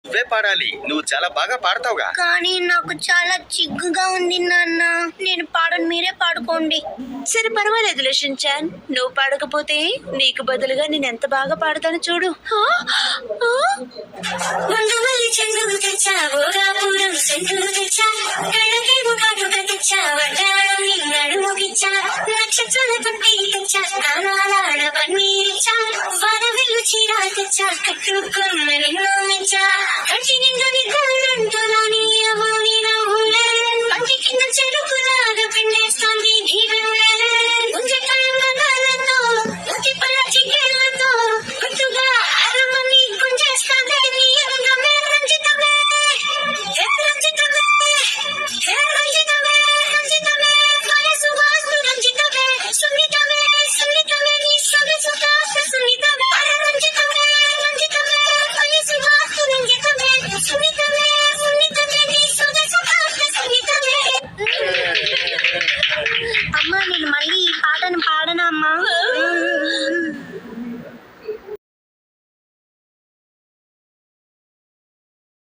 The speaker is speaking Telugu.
నువ్వే పాడాలి. నువ్వు చాలా బాగా పాడతావుగా. కానీ నాకు చాలా చిగ్గుగా ఉంది నాన్న. నేను పాడను, మీరే పాడుకోండి. సరే పర్వాలేదులే షిన్చాన్, నువ్వు పాడకపోతే నీకు బదులుగా నేను ఎంత బాగా పాడతాను చూడు. అమ్మా, నేను మళ్ళీ ఈ పాటను పాడనా అమ్మా?